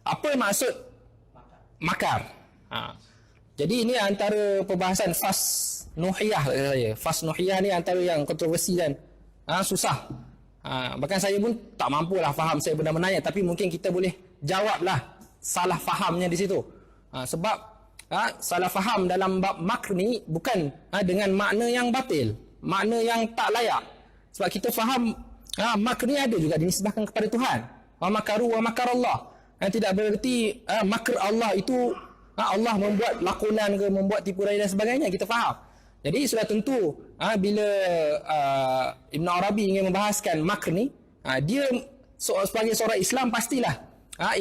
Apa maksud makar? Jadi ini antara perbahasan fas nuhiyah saya. Fas nuhiyah ni antara yang kontroversi dan susah. Bahkan saya pun tak mampulah faham, saya pernah menanya, tapi mungkin kita boleh jawablah salah fahamnya di situ. Sebab salah faham dalam bab makr ni bukan dengan makna yang batil, makna yang tak layak. Sebab kita faham makr ni ada juga dinisbahkan kepada Tuhan. Wa makaru wa makarallah. Tidak bererti makr Allah itu Allah membuat lakonan ke, membuat tipu daya dan sebagainya, kita faham. Jadi sudah tentu bila Ibn Arabi ingin membahaskan makr ni, dia sebagai seorang Islam pastilah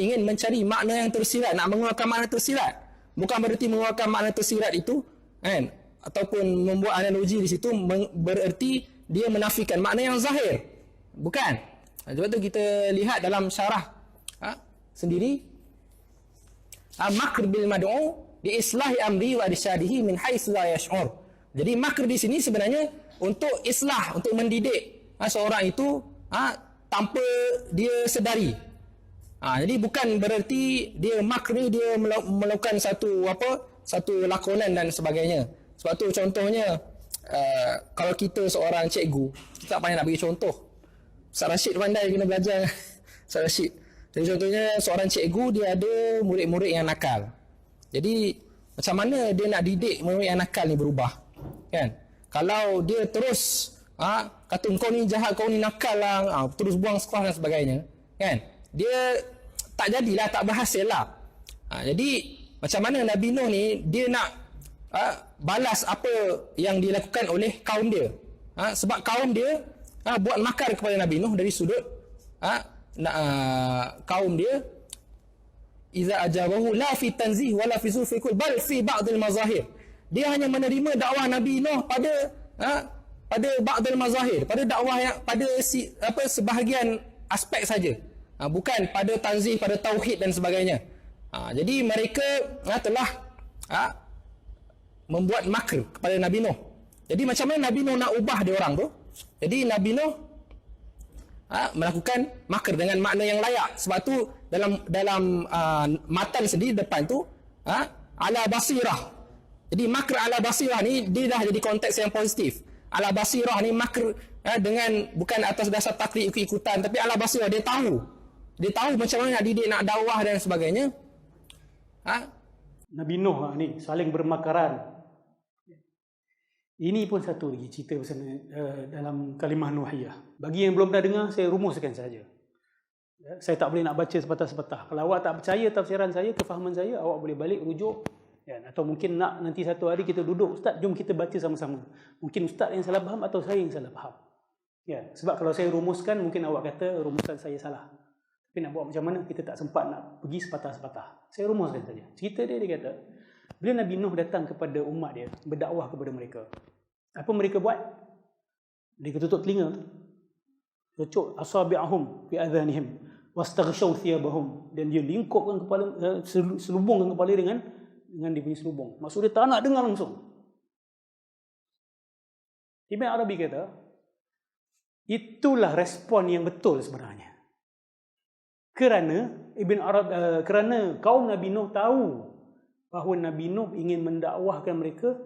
ingin mencari makna yang tersirat, nak mengeluarkan makna tersirat. Bukan bererti mengeluarkan makna tersirat itu kan, ataupun membuat analogi di situ bererti dia menafikan makna yang zahir. Bukan. Sebab tu kita lihat dalam syarah sendiri, makr bil mad'u di islahi amri wa irsyadihi min haitsu la yash'ur. Jadi makr di sini sebenarnya untuk islah, untuk mendidik seorang itu tanpa dia sedari. Jadi bukan bererti dia makr ni dia melakukan satu lakonan dan sebagainya. Sebab tu contohnya kalau kita seorang cikgu, kita tak payah nak bagi contoh. Ustaz Rashid pandai kena belajar. Ustaz Rashid. Jadi contohnya seorang cikgu, dia ada murid-murid yang nakal. Jadi macam mana dia nak didik murid yang nakal ni berubah? Kan? Kalau dia terus kata kau ni jahat, kau ni nakal lah, terus buang sekolah dan sebagainya, kan? Dia tak jadilah, tak berhasil lah. Jadi macam mana Nabi Nuh ni dia nak balas apa yang dilakukan oleh kaum dia. Sebab kaum dia buat makar kepada Nabi Nuh dari sudut kaum dia, iza ajabahu la fi tanzih wala fi zulfikul bal fi ba'dil mazahir. Dia hanya menerima dakwah Nabi Nuh pada ba'dil mazahir, pada dakwah yang pada sebahagian aspek saja, bukan pada tanzih, pada tauhid dan sebagainya. Jadi mereka telah membuat makr kepada Nabi Nuh. Jadi macam mana Nabi Nuh nak ubah dia orang tu? Jadi Nabi Nuh melakukan makr dengan makna yang layak. Sebab tu dalam matan sendiri depan tu ala basirah. Jadi makr ala basirah ni dia dah jadi konteks yang positif. Ala basirah ni makr dengan bukan atas dasar taklid ikut-ikutan, tapi ala basirah, dia tahu macam mana nak didik, nak dakwah dan sebagainya. Nabi Nuh ni saling bermakaran. Ini pun satu lagi cerita pasal dalam kalimah Nuhiyah. Bagi yang belum pernah dengar, saya rumuskan saja. Saya tak boleh nak baca sepatah-sepatah. Kalau awak tak percaya tafsiran saya, kefahaman saya, awak boleh balik rujuk. Atau mungkin nak nanti satu hari kita duduk, Ustaz, jom kita baca sama-sama. Mungkin Ustaz yang salah faham atau saya yang salah faham. Sebab kalau saya rumuskan, mungkin awak kata rumusan saya salah. Tapi nak buat macam mana, kita tak sempat nak pergi sepatah-sepatah. Saya rumuskan saja. Cerita dia kata, bila Nabi Nuh datang kepada umat dia, berdakwah kepada mereka, apa mereka buat? Mereka tutup telinga, tutup asabi'ahum fi adhanihim wastaghshaw thiyabahum, dan dia lingkupkan kepala, selubungkan kepala dengan dia punya selubung. Maksud dia tak nak dengar langsung. Ibn Arabi kata, itulah respon yang betul sebenarnya. Kerana kaum Nabi Nuh tahu bahawa Nabi Nuh ingin mendakwahkan mereka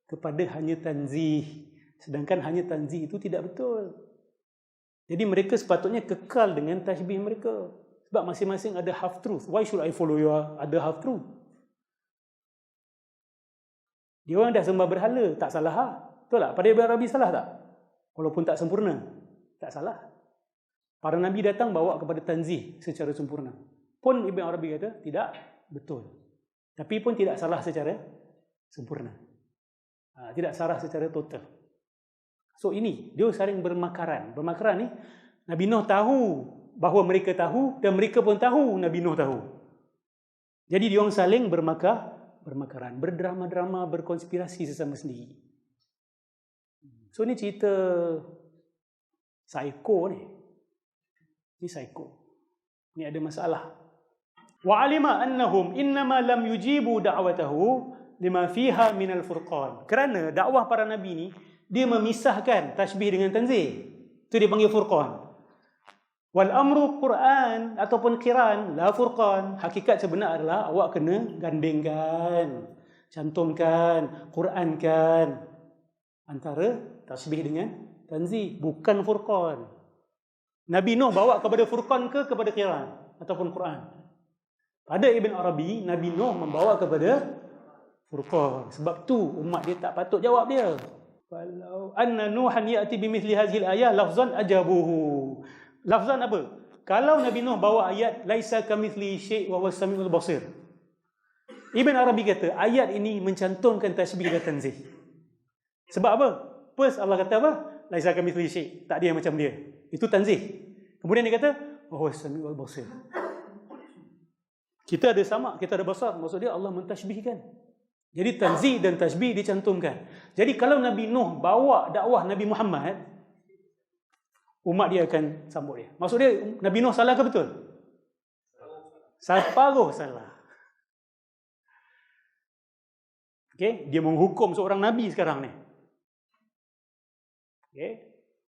kepada hanya tanzih, sedangkan hanya tanzih itu tidak betul. Jadi mereka sepatutnya kekal dengan tashbih mereka, sebab masing-masing ada half truth. Why should I follow your other half truth? Dia orang dah sembah berhala, tak salah betul tak? Pada Ibn Arabi salah tak? Walaupun tak sempurna, tak salah. Para Nabi datang bawa kepada tanzih secara sempurna, pun Ibn Arabi kata tidak betul. Tapi pun tidak salah secara sempurna, tidak salah secara total. So ini, dia saling bermakaran. Bermakaran ni, Nabi Nuh tahu bahawa mereka tahu, dan mereka pun tahu Nabi Nuh tahu. Jadi dia orang saling bermakaran, berdrama-drama, berkonspirasi sesama sendiri. So ni cerita psycho ni. Ni psycho. Ni ada masalah. Wa alima annahum innama lam yujibu da'watahu lima fiha minal furqan. Kerana dakwah para nabi ni dia memisahkan tashbih dengan tanzih. Itu dia panggil furqan. Wal amru Quran ataupun qiran, la furqan. Hakikat sebenar adalah awak kena gandingkan, cantumkan, Qurankan antara tasbih dengan tanzih, bukan furqan. Nabi Nuh bawa kepada furqan ke kepada qiran ataupun Quran? Pada Ibn Arabi, Nabi Nuh membawa kepada furqan. Sebab tu umat dia tak patut jawab dia. Walau anna Nuhan ya'ti bimithli hadhil ayah lafzan ajabuhu. Lafzan apa? Kalau Nabi Nuh bawa ayat laisa kamithli syai' wa huwas samiul basir. Ibn Arabi kata ayat ini mencantumkan tasbih dan tanzih. Sebab apa? First Allah kata apa? Laisa kamithli syai', tak ada yang macam dia. Itu tanzih. Kemudian dia kata wa huwas samiul basir. Kita ada sama, kita ada basar. Maksud dia Allah mentasbihkan. Jadi tanzih dan tasbih dicantumkan. Jadi kalau Nabi Nuh bawa dakwah Nabi Muhammad, umat dia akan sambut dia. Maksud dia Nabi Nuh salah ke betul? Separuh salah. Okey, dia menghukum seorang nabi sekarang ni. Okey.